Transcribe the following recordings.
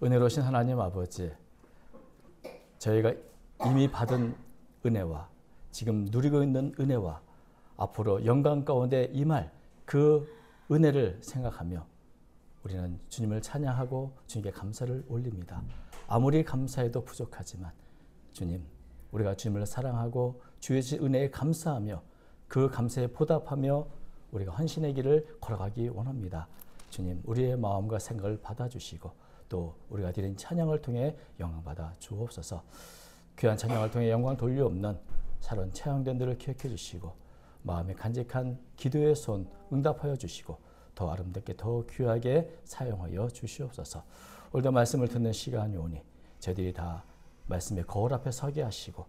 은혜로우신 하나님 아버지, 저희가 이미 받은 은혜와 지금 누리고 있는 은혜와 앞으로 영광 가운데 임할 그 은혜를 생각하며 우리는 주님을 찬양하고 주님께 감사를 올립니다. 아무리 감사해도 부족하지만 주님, 우리가 주님을 사랑하고 주의 은혜에 감사하며 그 감사에 보답하며 우리가 헌신의 길을 걸어가기 원합니다. 주님, 우리의 마음과 생각을 받아주시고 또 우리가 드린 찬양을 통해 영광받아 주옵소서. 귀한 찬양을 통해 영광 돌려없는 살은 체형된들을 기억해 주시고 마음에 간직한 기도의 손 응답하여 주시고 더 아름답게 더 귀하게 사용하여 주시옵소서. 오늘도 말씀을 듣는 시간이 오니 저희들이 다 말씀의 거울 앞에 서게 하시고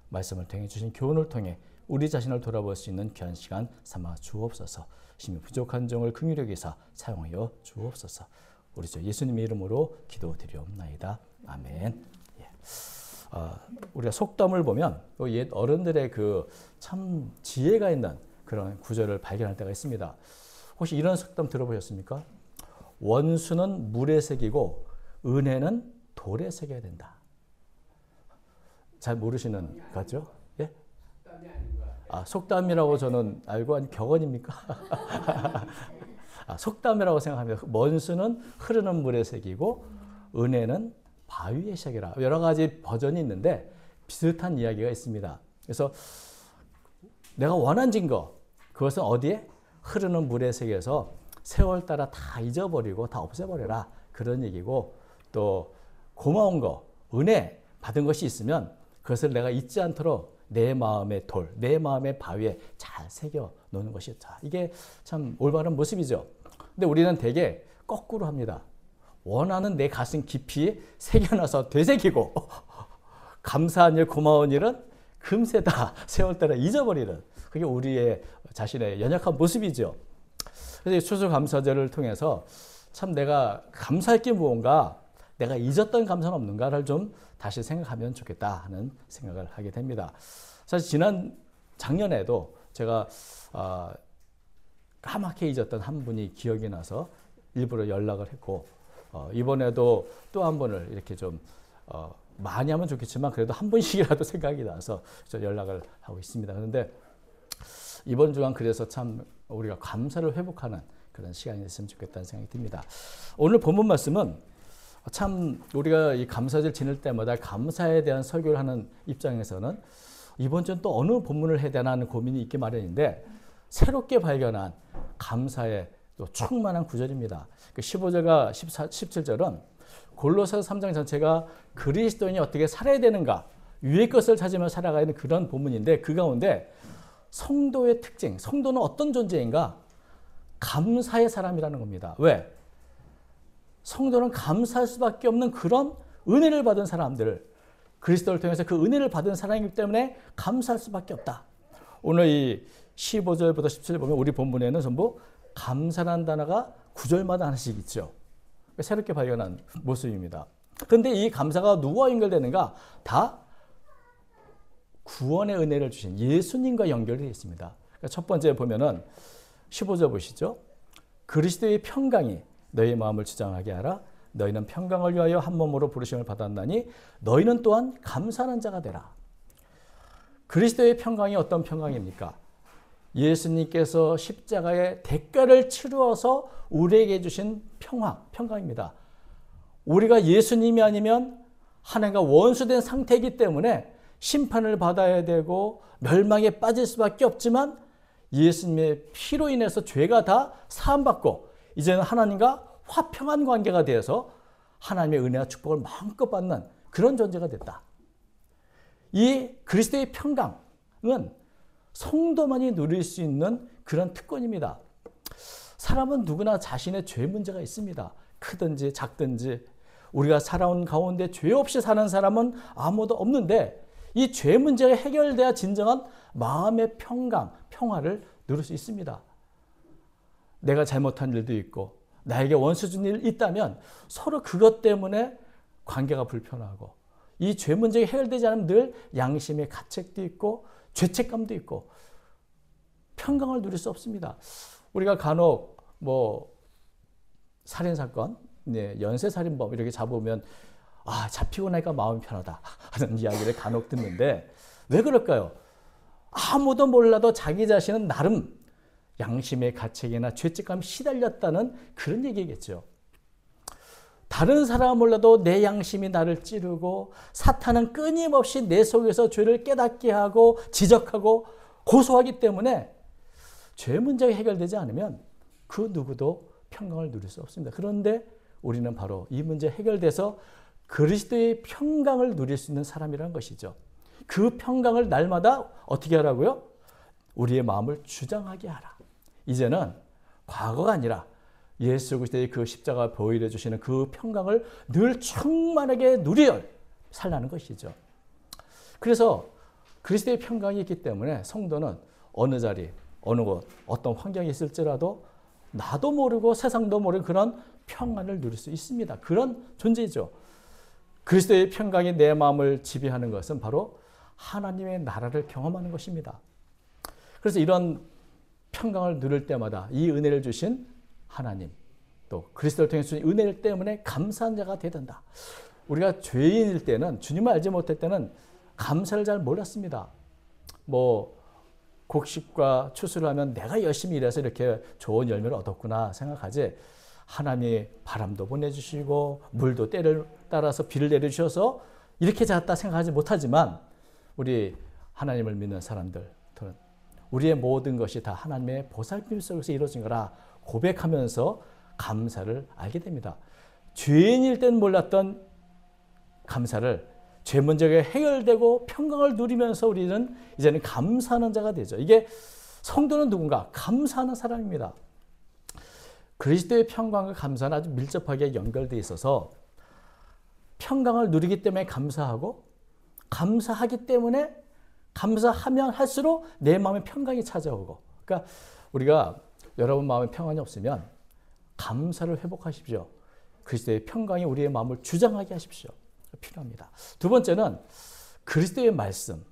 말씀을 통해 주신 교훈을 통해 우리 자신을 돌아볼 수 있는 귀한 시간 삼아 주옵소서. 심히 부족한 종을 긍휼히 여기사 사용하여 주옵소서. 우리 주 예수님의 이름으로 기도드리옵나이다. 아멘. 예. 우리가 속담을 보면 옛 어른들의 그 참 지혜가 있는 그런 구절을 발견할 때가 있습니다. 혹시 이런 속담 들어보셨습니까? 원수는 물에 새기고 은혜는 돌에 새겨야 된다. 잘 모르시는 것 같죠? 예? 속담이라고 저는 알고, 아니 격언입니까? 속담이라고 생각합니다. 원수는 흐르는 물에 새기고 은혜는 바위에 새겨라. 여러 가지 버전이 있는데 비슷한 이야기가 있습니다. 그래서 내가 원한 증거, 그것은 어디에? 흐르는 물에 새겨서 세월 따라 다 잊어버리고 다 없애버려라. 그런 얘기고, 또 고마운 거, 은혜 받은 것이 있으면 그것을 내가 잊지 않도록 내 마음의 돌, 내 마음의 바위에 잘 새겨 놓는 것이 이게 참 올바른 모습이죠. 근데 우리는 되게 거꾸로 합니다. 원하는 내 가슴 깊이 새겨놔서 되새기고 감사한 일, 고마운 일은 금세 다 세월 따라 잊어버리는, 그게 우리의 자신의 연약한 모습이죠. 그래서 추수감사절을 통해서 참 내가 감사할 게 무언가, 내가 잊었던 감사는 없는가를 좀 다시 생각하면 좋겠다 하는 생각을 하게 됩니다. 사실 작년에도 제가 까맣게 잊었던 한 분이 기억이 나서 일부러 연락을 했고, 이번에도 또 한 분을 이렇게 좀 많이 하면 좋겠지만 그래도 한 번씩이라도 생각이 나서 연락을 하고 있습니다. 그런데 이번 주간 그래서 참 우리가 감사를 회복하는 그런 시간이 됐으면 좋겠다는 생각이 듭니다. 오늘 본문 말씀은 참 우리가 이 감사절 지낼 때마다 감사에 대한 설교를 하는 입장에서는 이번 주는 또 어느 본문을 해야 되나 하는 고민이 있기 마련인데, 새롭게 발견한 감사의 또 충만한 구절입니다. 15절과 17절은 골로새서 3장 전체가 그리스도인이 어떻게 살아야 되는가, 위의 것을 찾으며 살아가는 그런 본문인데, 그 가운데 성도의 특징, 성도는 어떤 존재인가? 감사의 사람이라는 겁니다. 왜? 성도는 감사할 수밖에 없는 그런 은혜를 받은 사람들, 그리스도를 통해서 그 은혜를 받은 사람이기 때문에 감사할 수밖에 없다. 오늘 이 15절부터 17절 보면 우리 본문에는 전부 감사라는 단어가 9절마다 하나씩 있죠. 새롭게 발견한 모습입니다. 그런데 이 감사가 누구와 연결되는가? 다 구원의 은혜를 주신 예수님과 연결되어 있습니다. 첫 번째 보면은 15절 보시죠. 그리스도의 평강이 너희 마음을 주장하게 하라. 너희는 평강을 위하여 한 몸으로 부르심을 받았나니 너희는 또한 감사하는 자가 되라. 그리스도의 평강이 어떤 평강입니까? 예수님께서 십자가의 대가를 치루어서 우리에게 주신 평강입니다. 우리가 예수님이 아니면 하나님과 원수된 상태이기 때문에 심판을 받아야 되고 멸망에 빠질 수밖에 없지만, 예수님의 피로 인해서 죄가 다 사함받고 이제는 하나님과 화평한 관계가 되어서 하나님의 은혜와 축복을 마음껏 받는 그런 존재가 됐다. 이 그리스도의 평강은 성도만이 누릴 수 있는 그런 특권입니다. 사람은 누구나 자신의 죄 문제가 있습니다. 크든지 작든지. 우리가 살아온 가운데 죄 없이 사는 사람은 아무도 없는데, 이 죄 문제가 해결돼야 진정한 마음의 평강, 평화를 누릴 수 있습니다. 내가 잘못한 일도 있고 나에게 원수 준 일이 있다면 서로 그것 때문에 관계가 불편하고, 이 죄 문제가 해결되지 않으면 늘 양심의 가책도 있고 죄책감도 있고 평강을 누릴 수 없습니다. 우리가 간혹 살인사건, 네, 연쇄살인범 이렇게 잡으면 잡히고 나니까 마음이 편하다 하는 이야기를 간혹 듣는데 왜 그럴까요? 아무도 몰라도 자기 자신은 나름 양심의 가책이나 죄책감에 시달렸다는 그런 얘기겠죠. 다른 사람은 몰라도 내 양심이 나를 찌르고 사탄은 끊임없이 내 속에서 죄를 깨닫게 하고 지적하고 고소하기 때문에 죄 문제가 해결되지 않으면 그 누구도 평강을 누릴 수 없습니다. 그런데 우리는 바로 이 문제 해결돼서 그리스도의 평강을 누릴 수 있는 사람이라는 것이죠. 그 평강을 날마다 어떻게 하라고요? 우리의 마음을 주장하게 하라. 이제는 과거가 아니라 예수 그리스도의 그 십자가 보혈해 주시는 그 평강을 늘 충만하게 누려 살라는 것이죠. 그래서 그리스도의 평강이 있기 때문에 성도는 어느 자리, 어느 곳, 어떤 환경에 있을지라도 나도 모르고 세상도 모르는 그런 평안을 누릴 수 있습니다. 그런 존재이죠. 그리스도의 평강이 내 마음을 지배하는 것은 바로 하나님의 나라를 경험하는 것입니다. 그래서 이런 평강을 누릴 때마다 이 은혜를 주신 하나님, 또 그리스도를 통해 주신 은혜를 때문에 감사한 자가 되야 된다. 우리가 죄인일 때는, 주님을 알지 못할 때는 감사를 잘 몰랐습니다. 곡식과 추수를 하면 내가 열심히 일해서 이렇게 좋은 열매를 얻었구나 생각하지, 하나님이 바람도 보내주시고 물도 때를 따라서 비를 내려주셔서 이렇게 잤다 생각하지 못하지만, 우리 하나님을 믿는 사람들, 우리의 모든 것이 다 하나님의 보살핌 속에서 이루어진 거라 고백하면서 감사를 알게 됩니다. 죄인일 땐 몰랐던 감사를 죄 문제가 해결되고 평강을 누리면서 우리는 이제는 감사하는 자가 되죠. 이게 성도는 누군가? 감사하는 사람입니다. 그리스도의 평강과 감사는 아주 밀접하게 연결되어 있어서 평강을 누리기 때문에 감사하고, 감사하기 때문에 감사하면 할수록 내 마음에 평강이 찾아오고, 그러니까 우리가 여러분 마음에 평안이 없으면 감사를 회복하십시오. 그리스도의 평강이 우리의 마음을 주장하게 하십시오. 필요합니다. 두 번째는 그리스도의 말씀.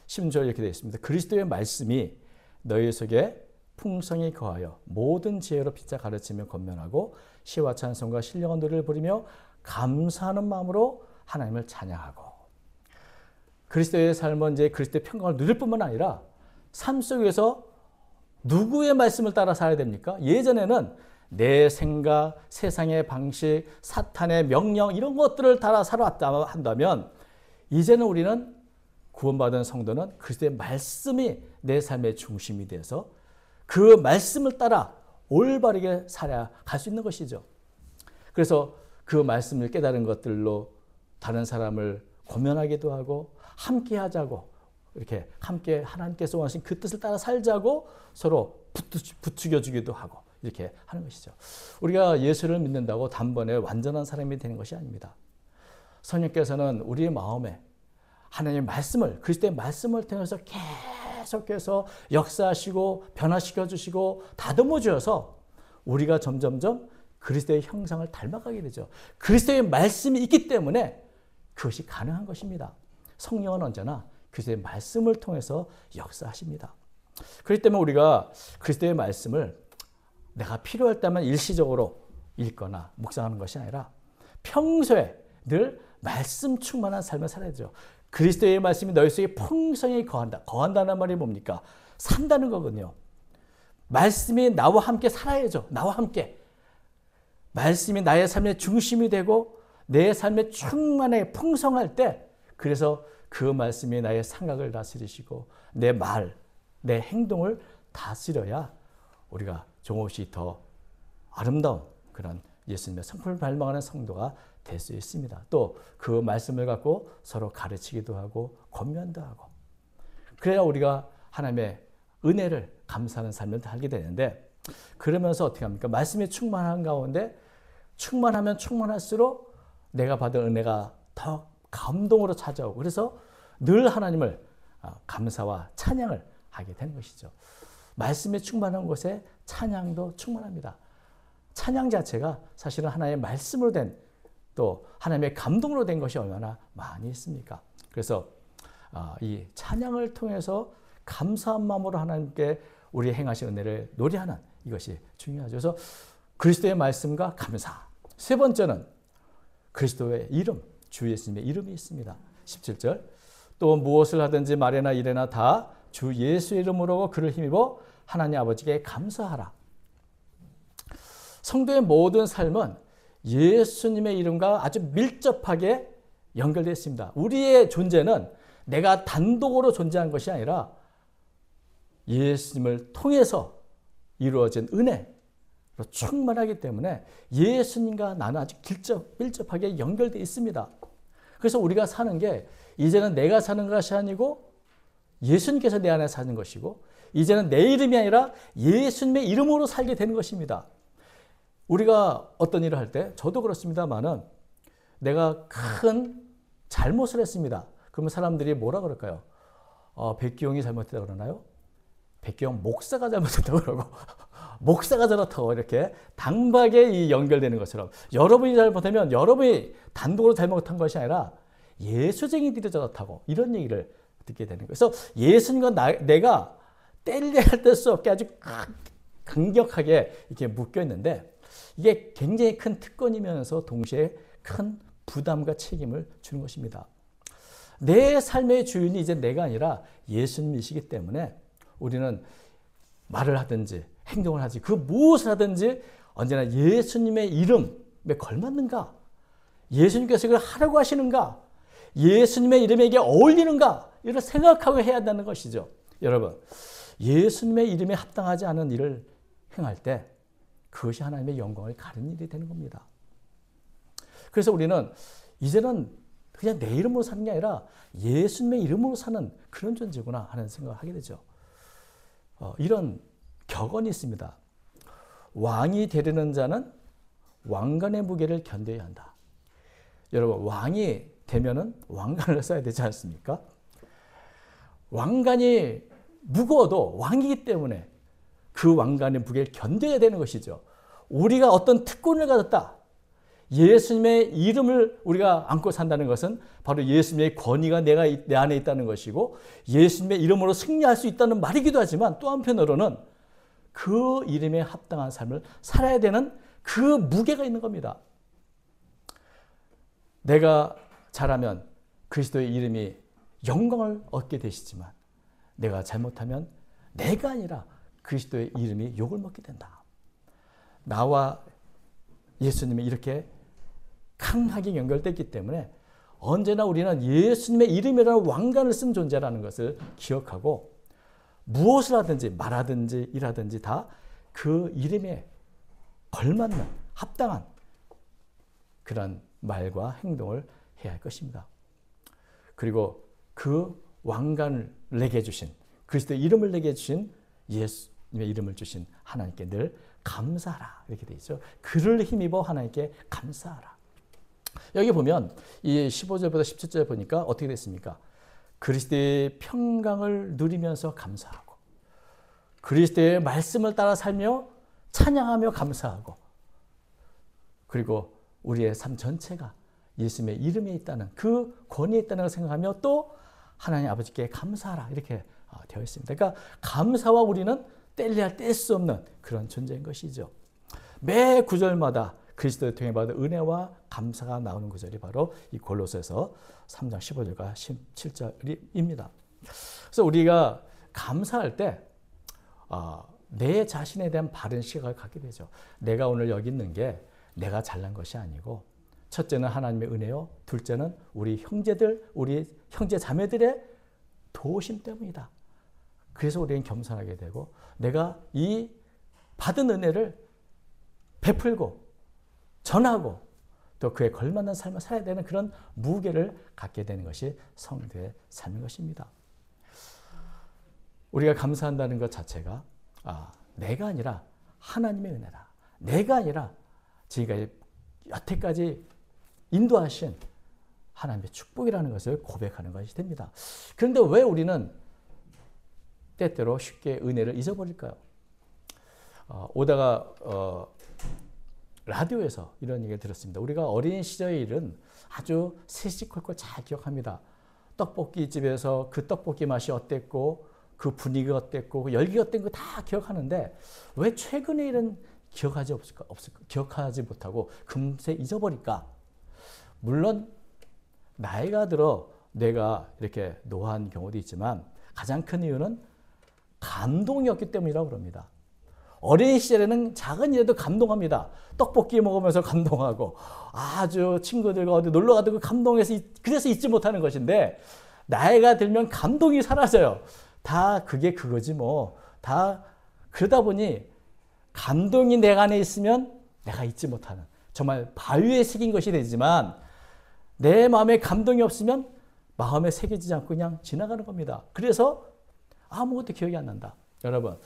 10절 이렇게 되어 있습니다. 그리스도의 말씀이 너희 속에 풍성히 거하여 모든 지혜로 피차 가르치며 권면하고 시와 찬송과 신령한 노래를 부르며 감사하는 마음으로 하나님을 찬양하고. 그리스도의 삶은 이제 그리스도의 평강을 누릴 뿐만 아니라 삶 속에서 누구의 말씀을 따라 살아야 됩니까? 예전에는 내 생각, 세상의 방식, 사탄의 명령 이런 것들을 따라 살아왔다 한다면, 이제는 우리는 구원받은 성도는 그리스도의 말씀이 내 삶의 중심이 돼서 그 말씀을 따라 올바르게 살아갈 수 있는 것이죠. 그래서 그 말씀을 깨달은 것들로 다른 사람을 권면하기도 하고, 함께 하자고, 이렇게 함께 하나님께서 원하신 그 뜻을 따라 살자고 서로 부추겨주기도 하고, 이렇게 하는 것이죠. 우리가 예수를 믿는다고 단번에 완전한 사람이 되는 것이 아닙니다. 성령께서는 우리의 마음에 하나님의 말씀을, 그리스도의 말씀을 통해서 계속해서 역사하시고 변화시켜 주시고 다듬어 주셔서 우리가 점점점 그리스도의 형상을 닮아가게 되죠. 그리스도의 말씀이 있기 때문에 그것이 가능한 것입니다. 성령은 언제나 그리스도의 말씀을 통해서 역사하십니다. 그렇기 때문에 우리가 그리스도의 말씀을 내가 필요할 때만 일시적으로 읽거나 묵상하는 것이 아니라 평소에 늘 말씀 충만한 삶을 살아야 되죠. 그리스도의 말씀이 너희 속에 풍성히 거한다. 거한다는 말이 뭡니까? 산다는 거거든요. 말씀이 나와 함께 살아야죠. 나와 함께. 말씀이 나의 삶의 중심이 되고 내 삶에 충만하게 풍성할 때, 그래서 그 말씀이 나의 생각을 다스리시고 내 말, 내 행동을 다스려야 우리가 조금씩 더 아름다운 그런 예수님의 성품을 발명하는 성도가 될 수 있습니다. 또 그 말씀을 갖고 서로 가르치기도 하고 권면도 하고, 그래야 우리가 하나님의 은혜를 감사하는 삶을 살게 되는데, 그러면서 어떻게 합니까? 말씀이 충만한 가운데 충만하면 충만할수록 내가 받은 은혜가 더 감동으로 찾아오고, 그래서 늘 하나님을 감사와 찬양을 하게 되는 것이죠. 말씀이 충만한 곳에 찬양도 충만합니다. 찬양 자체가 사실은 하나의 말씀으로 된, 또 하나님의 감동으로 된 것이 얼마나 많이 있습니까? 그래서 이 찬양을 통해서 감사한 마음으로 하나님께 우리 행하신 은혜를 노래하는 이것이 중요하죠. 그래서 그리스도의 말씀과 감사, 세 번째는 그리스도의 이름, 주 예수님의 이름이 있습니다. 17절. 또 무엇을 하든지 말이나 일에나 다 주 예수의 이름으로 그를 힘입어 하나님 아버지께 감사하라. 성도의 모든 삶은 예수님의 이름과 아주 밀접하게 연결되어 있습니다. 우리의 존재는 내가 단독으로 존재한 것이 아니라 예수님을 통해서 이루어진 은혜로 충만하기 때문에 예수님과 나는 아주 밀접하게 연결되어 있습니다. 그래서 우리가 사는 게 이제는 내가 사는 것이 아니고 예수님께서 내 안에 사는 것이고 이제는 내 이름이 아니라 예수님의 이름으로 살게 되는 것입니다. 우리가 어떤 일을 할 때 저도 그렇습니다만은 내가 큰 잘못을 했습니다. 그러면 사람들이 뭐라 그럴까요? 백기용이 잘못했다고 그러나요? 백기용 목사가 잘못했다고 그러고 목사가 저렇다고 이렇게 당박에 이 연결되는 것처럼 여러분이 잘못하면 여러분이 단독으로 잘못한 것이 아니라 예수쟁이들이 저렇다고 이런 얘기를 듣게 되는 거예요. 그래서 예수님과 내가 뗄래야 뗄 수 없게 아주 강력하게 이렇게 묶여 있는데 이게 굉장히 큰 특권이면서 동시에 큰 부담과 책임을 주는 것입니다. 내 삶의 주인이 이제 내가 아니라 예수님이시기 때문에 우리는 말을 하든지 행동을 하지 그 무엇을 하든지 언제나 예수님의 이름에 걸맞는가? 예수님께서 그걸 하라고 하시는가? 예수님의 이름에게 어울리는가? 이를 생각하고 해야 한다는 것이죠. 여러분, 예수님의 이름에 합당하지 않은 일을 행할 때 그것이 하나님의 영광을 가리는 일이 되는 겁니다. 그래서 우리는 이제는 그냥 내 이름으로 사는 게 아니라 예수님의 이름으로 사는 그런 존재구나 하는 생각을 하게 되죠. 이런 격언이 있습니다. 왕이 되려는 자는 왕관의 무게를 견뎌야 한다. 여러분, 왕이 되면은 왕관을 써야 되지 않습니까? 왕관이 무거워도 왕이기 때문에 그 왕관의 무게를 견뎌야 되는 것이죠. 우리가 어떤 특권을 가졌다. 예수님의 이름을 우리가 안고 산다는 것은 바로 예수님의 권위가 내 안에 있다는 것이고 예수님의 이름으로 승리할 수 있다는 말이기도 하지만 또 한편으로는 그 이름에 합당한 삶을 살아야 되는 그 무게가 있는 겁니다. 내가 잘하면 그리스도의 이름이 영광을 얻게 되시지만 내가 잘못하면 내가 아니라 그리스도의 이름이 욕을 먹게 된다. 나와 예수님이 이렇게 강하게 연결됐기 때문에 언제나 우리는 예수님의 이름이라는 왕관을 쓴 존재라는 것을 기억하고 무엇을 하든지 말하든지 일하든지 다 그 이름에 걸맞는 합당한 그런 말과 행동을 해야 할 것입니다. 그리고 그 왕관을 내게 주신 그리스도의 이름을 내게 주신 예수님의 이름을 주신 하나님께 늘 감사하라 이렇게 되어 있죠. 그를 힘입어 하나님께 감사하라. 여기 보면 이 15절부터 17절 보니까 어떻게 됐습니까? 그리스도의 평강을 누리면서 감사하고 그리스도의 말씀을 따라 살며 찬양하며 감사하고 그리고 우리의 삶 전체가 예수님의 이름에 있다는 그 권위에 있다는 걸 생각하며 또 하나님 아버지께 감사하라 이렇게 되어 있습니다. 그러니까 감사와 우리는 뗄래야 뗄 수 없는 그런 존재인 것이죠. 매 구절마다 그리스도를 통해 받은 은혜와 감사가 나오는 구절이 바로 이 골로새서 3장 15절과 17절입니다. 그래서 우리가 감사할 때 내 자신에 대한 바른 시각을 갖게 되죠. 내가 오늘 여기 있는 게 내가 잘난 것이 아니고 첫째는 하나님의 은혜요. 둘째는 우리 형제들, 우리 형제 자매들의 도우심 때문이다. 그래서 우리는 겸손하게 되고 내가 이 받은 은혜를 베풀고 전하고 또 그에 걸맞는 삶을 살아야 되는 그런 무게를 갖게 되는 것이 성도의 삶인 것입니다. 우리가 감사한다는 것 자체가 내가 아니라 하나님의 은혜다. 내가 아니라 지금까지 여태까지 인도하신 하나님의 축복이라는 것을 고백하는 것이 됩니다. 그런데 왜 우리는 때때로 쉽게 은혜를 잊어버릴까요? 오다가 라디오에서 이런 얘기를 들었습니다. 우리가 어린 시절의 일은 아주 세시콜콜 잘 기억합니다. 떡볶이 집에서 그 떡볶이 맛이 어땠고 그 분위기가 어땠고 그 열기가 어떤 거 다 기억하는데 왜 최근의 일은 기억하지 못하고 금세 잊어버릴까? 물론 나이가 들어 뇌가 이렇게 노화한 경우도 있지만 가장 큰 이유는 감동이었기 때문이라고 그럽니다. 어린 시절에는 작은 일에도 감동합니다. 떡볶이 먹으면서 감동하고 아주 친구들과 어디 놀러 가도 감동해서 그래서 잊지 못하는 것인데 나이가 들면 감동이 사라져요. 다 그게 그거지 뭐. 다 그러다 보니 감동이 내 안에 있으면 내가 잊지 못하는 정말 바위에 새긴 것이 되지만 내 마음에 감동이 없으면 마음에 새겨지지 않고 그냥 지나가는 겁니다. 그래서 아무것도 기억이 안 난다. 여러분,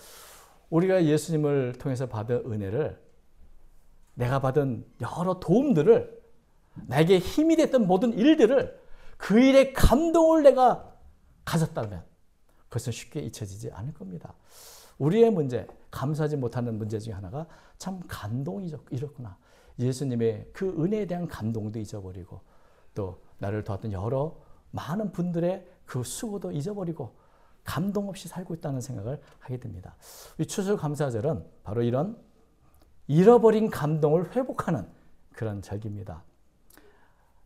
우리가 예수님을 통해서 받은 은혜를 내가 받은 여러 도움들을 나에게 힘이 됐던 모든 일들을 그 일의 감동을 내가 가졌다면 그것은 쉽게 잊혀지지 않을 겁니다. 우리의 문제, 감사하지 못하는 문제 중에 하나가 참 감동이 이렇구나. 예수님의 그 은혜에 대한 감동도 잊어버리고 또 나를 도왔던 여러 많은 분들의 그 수고도 잊어버리고 감동 없이 살고 있다는 생각을 하게 됩니다. 이 추수감사절은 바로 이런 잃어버린 감동을 회복하는 그런 절기입니다.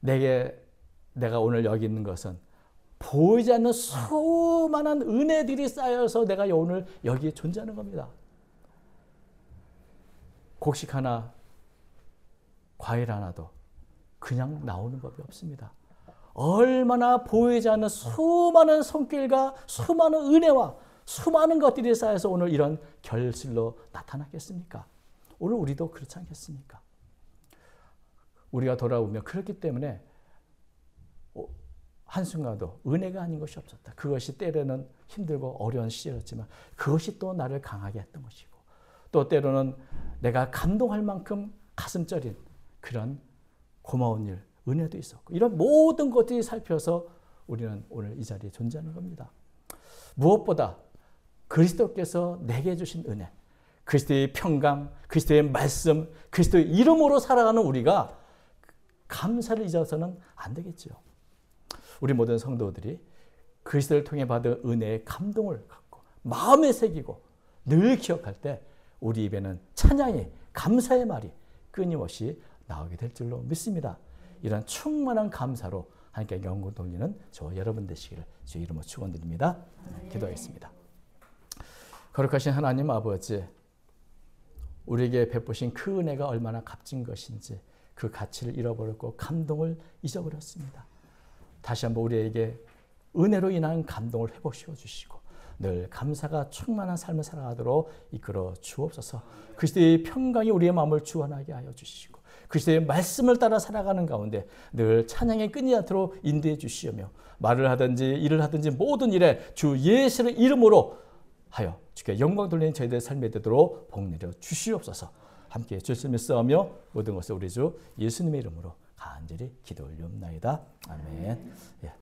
내가 오늘 여기 있는 것은 보이지 않는 수많은 은혜들이 쌓여서 내가 오늘 여기에 존재하는 겁니다. 곡식 하나, 과일 하나도 그냥 나오는 법이 없습니다. 얼마나 보이지 않는 수많은 손길과 수많은 은혜와 수많은 것들이 쌓여서 오늘 이런 결실로 나타났겠습니까? 오늘 우리도 그렇지 않겠습니까? 우리가 돌아보면 그렇기 때문에 한순간도 은혜가 아닌 것이 없었다. 그것이 때로는 힘들고 어려운 시절이었지만 그것이 또 나를 강하게 했던 것이고 또 때로는 내가 감동할 만큼 가슴 저린 그런 고마운 일, 은혜도 있었고 이런 모든 것들이 살펴서 우리는 오늘 이 자리에 존재하는 겁니다. 무엇보다 그리스도께서 내게 주신 은혜, 그리스도의 평강, 그리스도의 말씀, 그리스도의 이름으로 살아가는 우리가 감사를 잊어서는 안 되겠죠. 우리 모든 성도들이 그리스도를 통해 받은 은혜의 감동을 갖고 마음에 새기고 늘 기억할 때 우리 입에는 찬양의 감사의 말이 끊임없이 나오게 될 줄로 믿습니다. 이런 충만한 감사로 하나님께 영광 돌리는 저와 여러분 되시기를 주의 이름으로 축원드립니다. 기도하겠습니다. 거룩하신 하나님 아버지, 우리에게 베푸신 그 은혜가 얼마나 값진 것인지 그 가치를 잃어버렸고 감동을 잊어버렸습니다. 다시 한번 우리에게 은혜로 인한 감동을 회복시켜 주시고 늘 감사가 충만한 삶을 살아가도록 이끌어 주옵소서. 그리스도의 평강이 우리의 마음을 주관하게 하여 주시고 그리스도의 말씀을 따라 살아가는 가운데 늘 찬양의 끈이 않도록 인도해 주시오며 말을 하든지 일을 하든지 모든 일에 주 예수의 이름으로 하여 주께 영광 돌리는 저희들의 삶이 되도록 복내려 주시옵소서. 함께 주님을 싸우며 모든 것을 우리 주 예수님의 이름으로 간절히 기도 올리옵나이다. 아멘. 예.